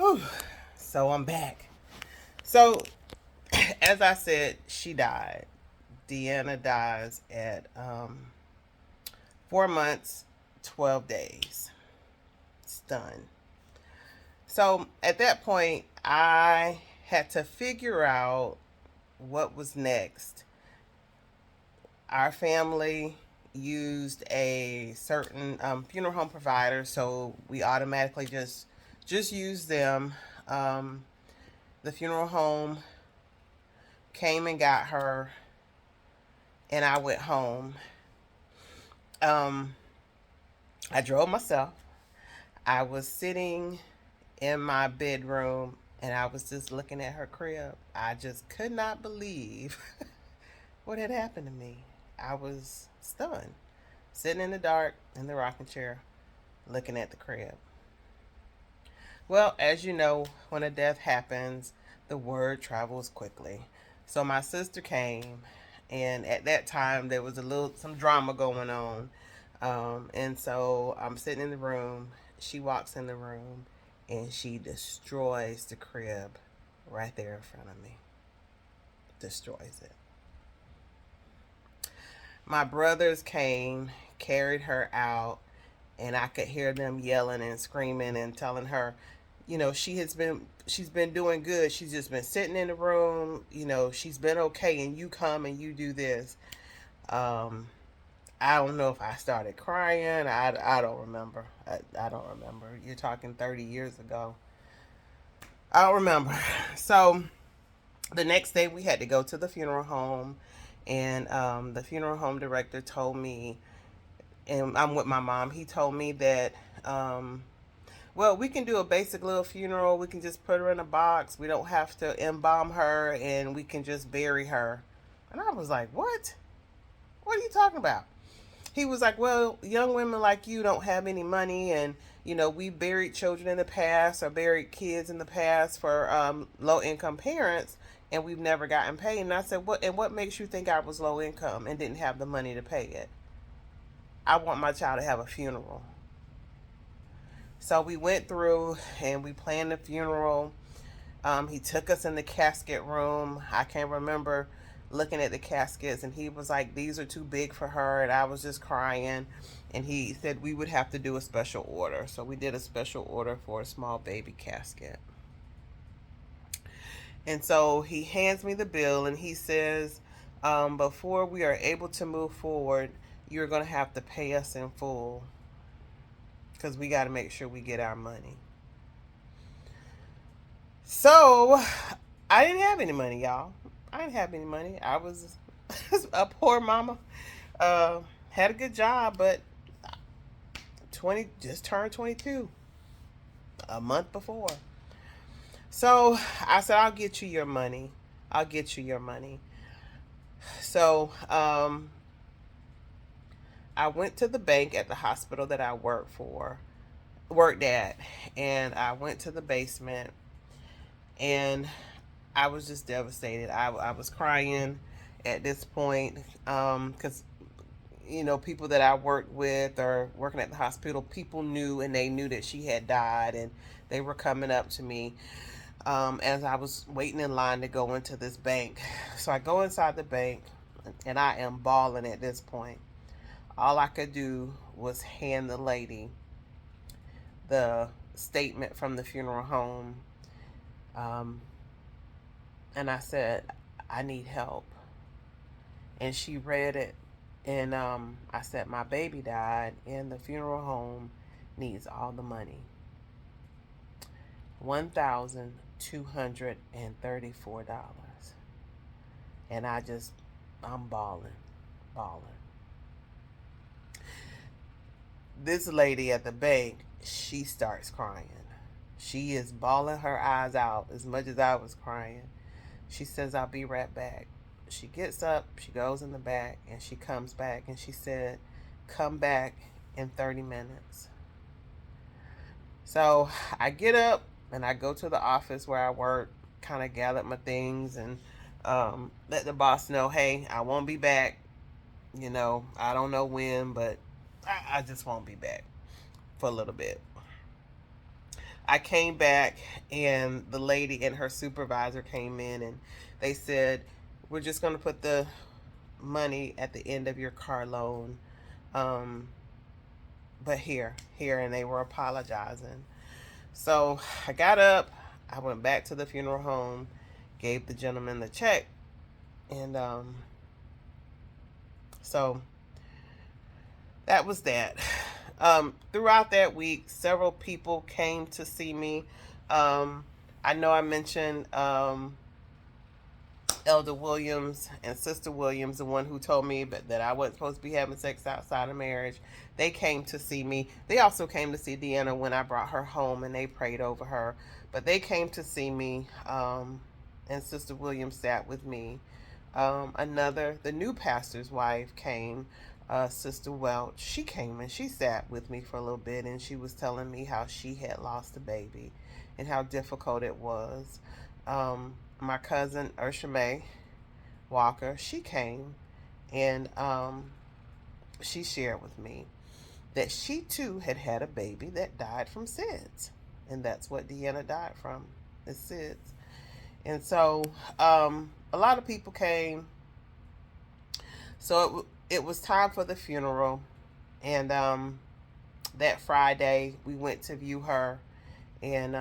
Whew. So I'm back. So, as I said, she died. Deanna dies at 4 months, 12 days. It's done. So, at that point, I had to figure out what was next. Our family used a certain funeral home provider, so we automatically just used them. Um, the funeral home came and got her, and I went home. Um, I drove myself. I was sitting in my bedroom and I was just looking at her crib. I just could not believe what had happened to me. I was stunned, sitting in the dark in the rocking chair, looking at the crib. Well, as you know, when a death happens, the word travels quickly. So my sister came, and at that time there was some drama going on. And so I'm sitting in the room. She walks in the room, and she destroys the crib right there in front of me. Destroys it. My brothers came, carried her out, and I could hear them yelling and screaming and telling her, she's been doing good. She's just been sitting in the room. She's been okay, and you come and you do this. Um, I don't know if I started crying. I don't remember. I don't remember. You're talking 30 years ago. I don't remember. So the next day we had to go to the funeral home, and the funeral home director told me, and I'm with my mom. He told me that, well, we can do a basic little funeral. We can just put her in a box. We don't have to embalm her, and we can just bury her. And I was like, what? What are you talking about? He was like, well, young women like you don't have any money, and we buried children in the past or buried kids in the past for low income parents, and we've never gotten paid. And I said, what? And what makes you think I was low income and didn't have the money to pay it? I want my child to have a funeral. So we went through and we planned the funeral. He took us in the casket room. I can't remember looking at the caskets, and he was like, these are too big for her, and I was just crying. And he said we would have to do a special order. So we did a special order for a small baby casket. And so he hands me the bill and he says, before we are able to move forward, you're going to have to pay us in full because we got to make sure we get our money. So I didn't have any money, y'all. I didn't have any money. I was a poor mama. Had a good job, but 20 just turned 22 a month before. So I said, I'll get you your money. I'll get you your money. So I went to the bank at the hospital that I worked at, and I went to the basement, and I was just devastated. I was crying at this point because people that I worked with or working at the hospital, people knew, and they knew that she had died, and they were coming up to me as I was waiting in line to go into this bank. So I go inside the bank, and I am bawling at this point. All I could do was hand the lady the statement from the funeral home, um, and I said, I need help. And she read it, and I said, my baby died, and the funeral home needs all the money. $1,234. And I'm bawling. This lady at the bank, she starts crying. She is bawling her eyes out as much as I was crying. She says, I'll be right back. She gets up, she goes in the back, and she comes back, and she said, come back in 30 minutes. So I get up and I go to the office where I work, kind of gather my things, and let the boss know, hey, I won't be back. I don't know when, but I just won't be back for a little bit. I came back, and the lady and her supervisor came in, and they said, we're just going to put the money at the end of your car loan. Um, but here, and they were apologizing. So I got up, I went back to the funeral home, gave the gentleman the check, and so that was that. Throughout that week, several people came to see me. I know I mentioned Elder Williams and Sister Williams, the one who told me that I wasn't supposed to be having sex outside of marriage. They came to see me. They also came to see Deanna when I brought her home, and they prayed over her. But they came to see me, and Sister Williams sat with me. The new pastor's wife came, Sister Welch. She came and she sat with me for a little bit, and she was telling me how she had lost a baby and how difficult it was. My cousin Ursha Mae Walker, she came, and she shared with me that she too had had a baby that died from SIDS, and that's what Deanna died from, is SIDS. And so a lot of people came. So it was time for the funeral, and that Friday we went to view her, and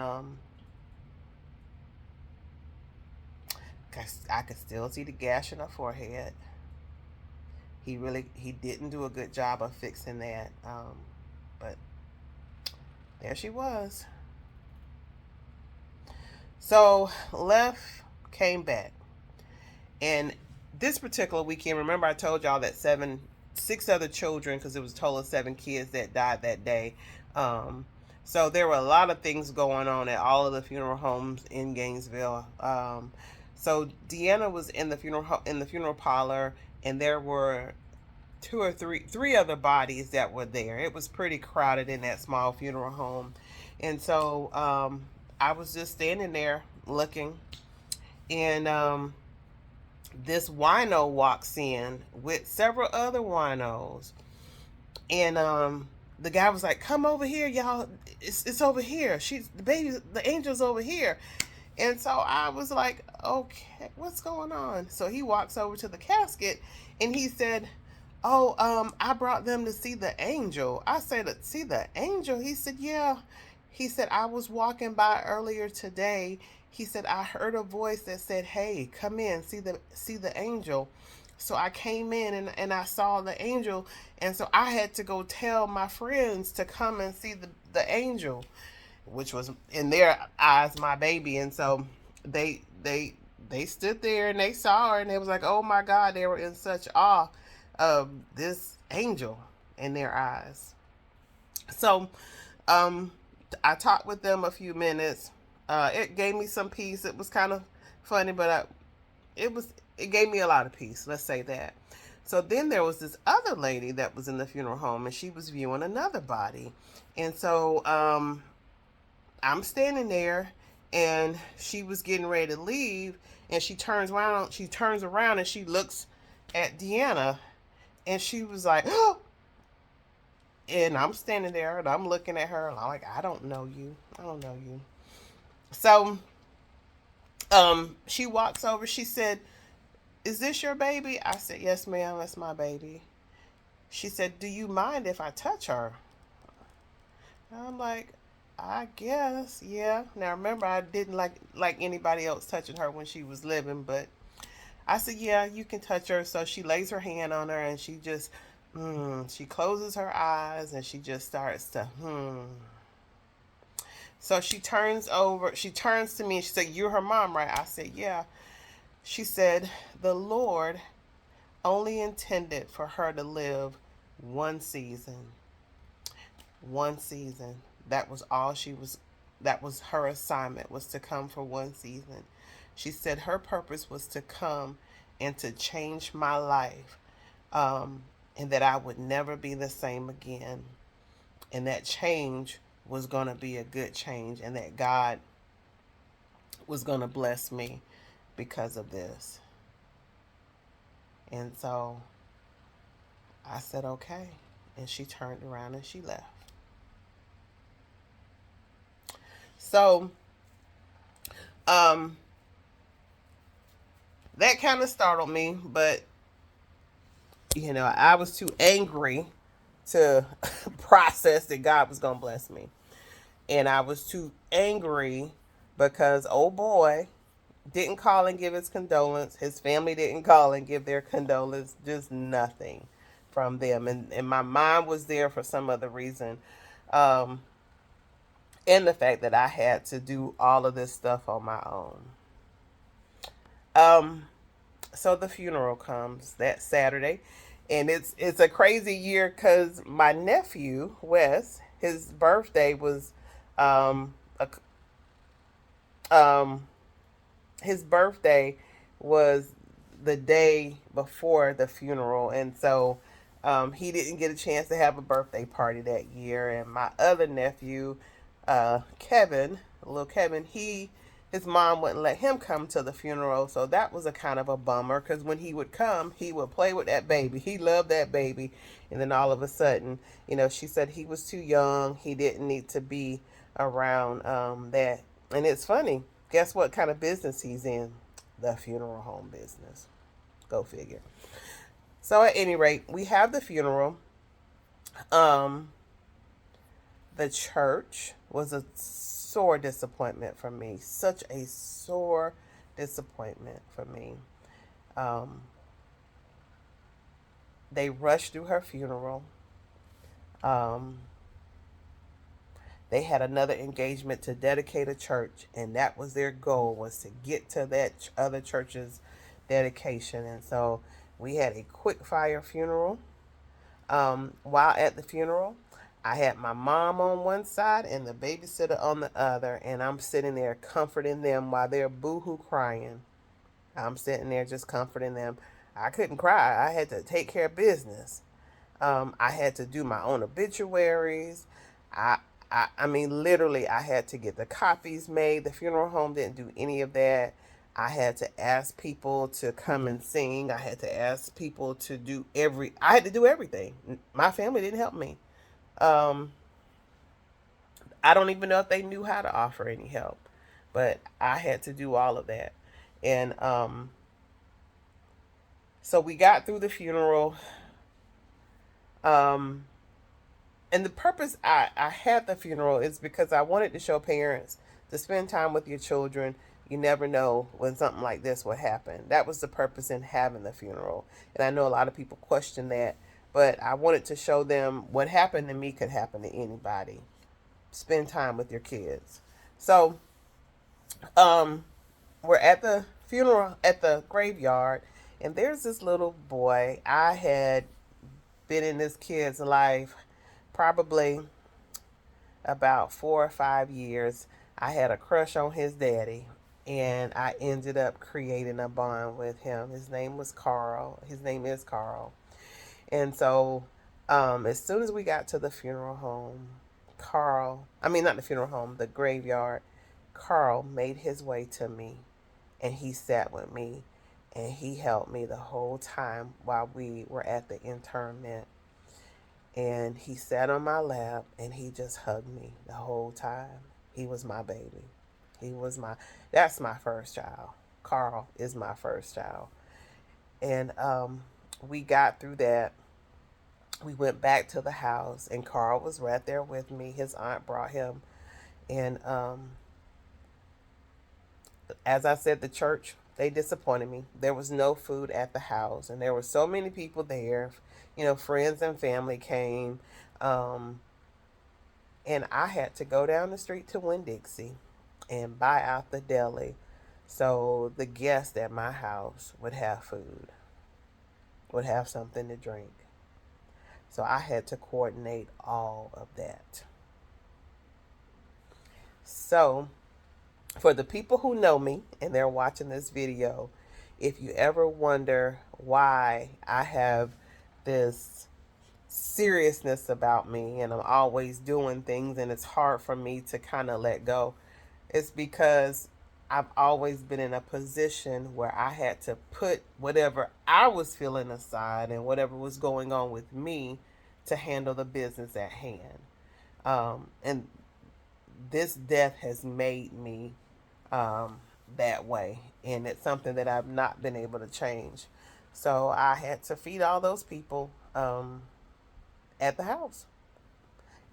I could still see the gash in her forehead. He didn't do a good job of fixing that, but there she was. So left, came back, and this particular weekend, remember I told y'all that six other children, because it was a total of 7 kids that died that day. So there were a lot of things going on at all of the funeral homes in Gainesville. So Deanna was in the funeral parlor, and there were three other bodies that were there. It was pretty crowded in that small funeral home, and so I was just standing there looking, and this wino walks in with several other winos, and the guy was like, "Come over here, y'all. It's over here. The angel's over here." And so I was like, "Okay, what's going on?" So he walks over to the casket, and he said, "Oh, I brought them to see the angel." I said, "See the angel?" He said, "Yeah." He said, "I was walking by earlier today." He said, "I heard a voice that said, 'Hey, come in, see the angel.'" So I came in, and I saw the angel, and so I had to go tell my friends to come and see the angel, which was in their eyes my baby. And so they stood there and they saw her, and they was like, "Oh my God," they were in such awe of this angel in their eyes. So I talked with them a few minutes. It gave me some peace. It was kind of funny, but it gave me a lot of peace. Let's say that. So then there was this other lady that was in the funeral home, and she was viewing another body. And so I'm standing there, and she was getting ready to leave, and she turns around. And she looks at Deanna, and she was like, "Oh!" And I'm standing there, and I'm looking at her, and I'm like, "I don't know you. I don't know you." So she walks over. She said, "Is this your baby?" I said, "Yes, ma'am, that's my baby." She said, "Do you mind if I touch her?" I'm like, "I guess, yeah." Now remember, I didn't like anybody else touching her when she was living, but I said, "Yeah, you can touch her." So she lays her hand on her, and she just, she closes her eyes, and she just starts to, So she turns over. She turns to me, and she said, "You're her mom, right?" I said, "Yeah." She said, "The Lord only intended for her to live one season. One season. That was all she was, that was her assignment, was to come for one season." She said her purpose was to come and to change my life, and that I would never be the same again. And that change was going to be a good change, and that God was going to bless me because of this. And so I said, "Okay." And she turned around and she left. So, um, that kind of startled me, but I was too angry to process that God was gonna bless me, and I was too angry because oh boy didn't call and give his condolence. His family didn't call and give their condolence. Just nothing from them, and my mind was there for some other reason. Um, and the fact that I had to do all of this stuff on my own. Um, so the funeral comes that Saturday, and it's a crazy year because my nephew Wes, his birthday was, a, um, his birthday was the day before the funeral, and so he didn't get a chance to have a birthday party that year. And my other nephew, Kevin, little Kevin, his mom wouldn't let him come to the funeral, so that was a kind of a bummer because when he would come, he would play with that baby. He loved that baby, and then all of a sudden, she said he was too young. He didn't need to be around that. And it's funny. Guess what kind of business he's in? The funeral home business. Go figure. So at any rate, we have the funeral. Um, the church was a sore disappointment for me. Such a sore disappointment for me. Um, they rushed through her funeral. Um, they had another engagement to dedicate a church, and that was their goal, was to get to that other church's dedication. And so we had a quick fire funeral. While at the funeral, I had my mom on one side and the babysitter on the other, and I'm sitting there comforting them while they're boohoo crying. I'm sitting there just comforting them. I couldn't cry. I had to take care of business. I had to do my own obituaries. I, I mean, literally, I had to get the copies made. The funeral home didn't do any of that. I had to ask people to come and sing. I had to ask people to I had to do everything. My family didn't help me. Um, I don't even know if they knew how to offer any help, but I had to do all of that. And so we got through the funeral. Um, and the purpose I had the funeral is because I wanted to show parents to spend time with your children. You never know when something like this would happen. That was the purpose in having the funeral. And I know a lot of people question that, but I wanted to show them what happened to me could happen to anybody. Spend time with your kids. So, um, we're at the funeral at the graveyard, and there's this little boy. I had been in this kid's life probably about 4 or 5 years. I had a crush on his daddy, and I ended up creating a bond with him. His name was Carl. His name is Carl. And so, as soon as we got to the funeral home, not the funeral home, the graveyard, Carl made his way to me, and he sat with me, and he helped me the whole time while we were at the interment. And he sat on my lap and he just hugged me the whole time. He was my baby. That's my first child. Carl is my first child. And we got through that. We went back to the house, and Carl was right there with me. His aunt brought him. And as I said, the church, they disappointed me. There was no food at the house, and there were so many people there. Friends and family came. Um, and I had to go down the street to Winn-Dixie and buy out the deli so the guests at my house would have food, would have something to drink. So I had to coordinate all of that. So, for the people who know me and they're watching this video, if you ever wonder why I have this seriousness about me and I'm always doing things and it's hard for me to kind of let go, it's because I've always been in a position where I had to put whatever I was feeling aside and whatever was going on with me to handle the business at hand. And this death has made me that way, and it's something that I've not been able to change. So I had to feed all those people at the house.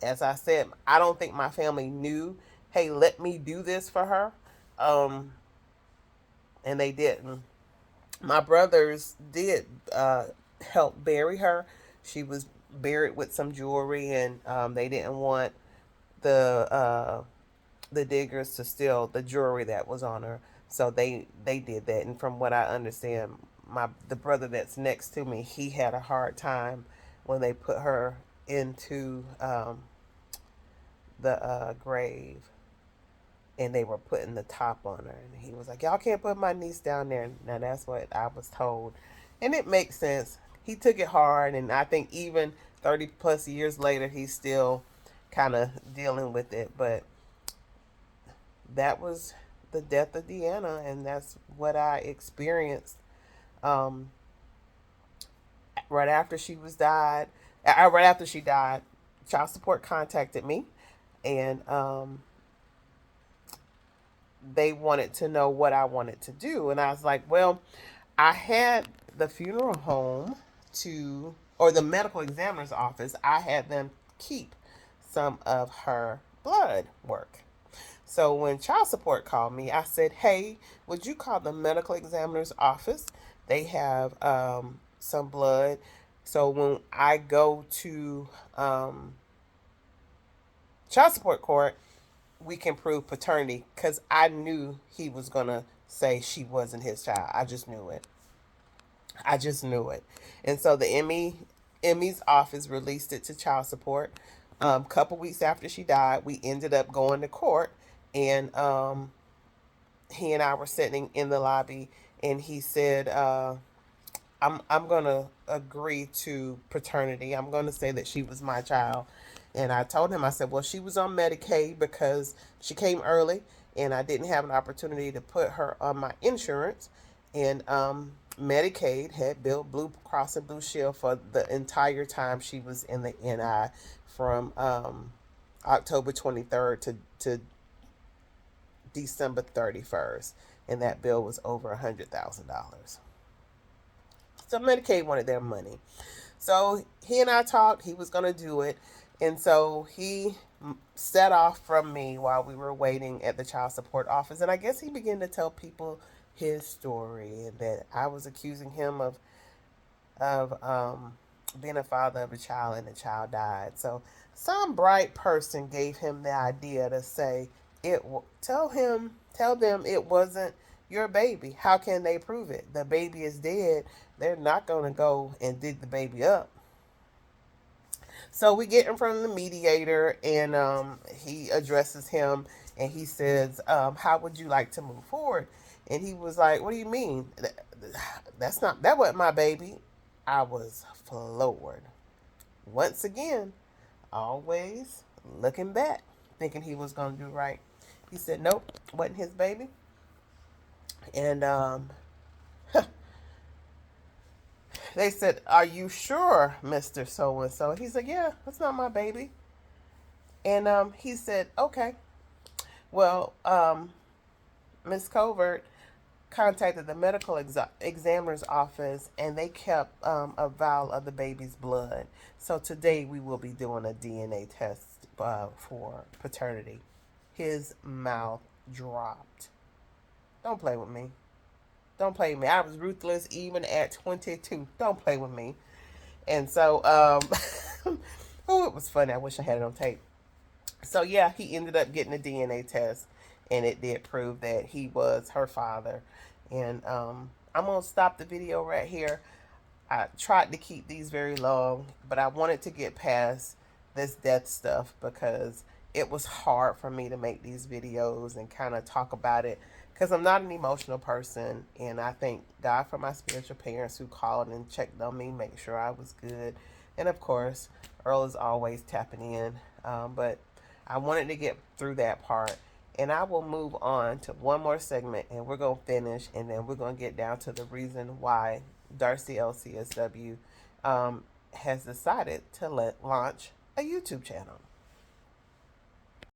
As I said, I don't think my family knew, hey, let me do this for her. Um, and they didn't. My brothers did help bury her. She was buried with some jewelry, and they didn't want the diggers to steal the jewelry that was on her. So they did that. And from what I understand, the brother that's next to me, he had a hard time when they put her into the grave, and they were putting the top on her, and he was like, y'all can't put my niece down there. Now that's what I was told, and it makes sense. He took it hard, and I think even 30 plus years later he's still kind of dealing with it. But that was the death of Deanna, and that's what I experienced um, right after she was died. Right after she died, child support contacted me, and they wanted to know what I wanted to do. And I was like, well, I had the funeral home or the medical examiner's office, I had them keep some of her blood work. So when child support called me, I said, hey, would you call the medical examiner's office? They have some blood. So when I go to child support court, we can prove paternity, because I knew he was going to say she wasn't his child. I just knew it. I just knew it. And so the Emmy's office released it to child support. Couple weeks after she died, we ended up going to court, and he and I were sitting in the lobby, and he said, I'm gonna agree to paternity. I'm gonna say that she was my child. And I told him, I said, well, she was on Medicaid because she came early, and I didn't have an opportunity to put her on my insurance. And Medicaid had billed Blue Cross and Blue Shield for the entire time she was in the NI, from October 23rd to December 31st. And that bill was over $100,000. So Medicaid wanted their money. So he and I talked. He was going to do it. And so he set off from me while we were waiting at the child support office. And I guess he began to tell people his story, and that I was accusing him of being a father of a child, and the child died. So some bright person gave him the idea to say, tell them it wasn't your baby. How can they prove it? The baby is dead. They're not going to go and dig the baby up. So we get in front of the mediator, and he addresses him, and he says, how would you like to move forward? And he was like, what do you mean? That wasn't my baby. I was floored. Once again, always looking back, thinking he was going to do right. He said, nope, wasn't his baby. And they said, are you sure, Mr. So-and-so? He said, yeah, that's not my baby. And he said, okay. Well, Miss Covert contacted the medical examiner's office, and they kept a vial of the baby's blood. So today we will be doing a DNA test for paternity. His mouth dropped. Don't play with me. Don't play with me. I was ruthless even at 22. Don't play with me. And so, oh, it was funny. I wish I had it on tape. So yeah, he ended up getting a DNA test, and it did prove that he was her father. And I'm gonna stop the video right here. I tried to keep these very long, but I wanted to get past this death stuff because it was hard for me to make these videos and kind of talk about it, because I'm not an emotional person. And I thank God for my spiritual parents who called and checked on me, make sure I was good. And of course, Earl is always tapping in. But I wanted to get through that part. And I will move on to one more segment, and we're going to finish, and then we're going to get down to the reason why Darcy LCSW has decided to launch a YouTube channel.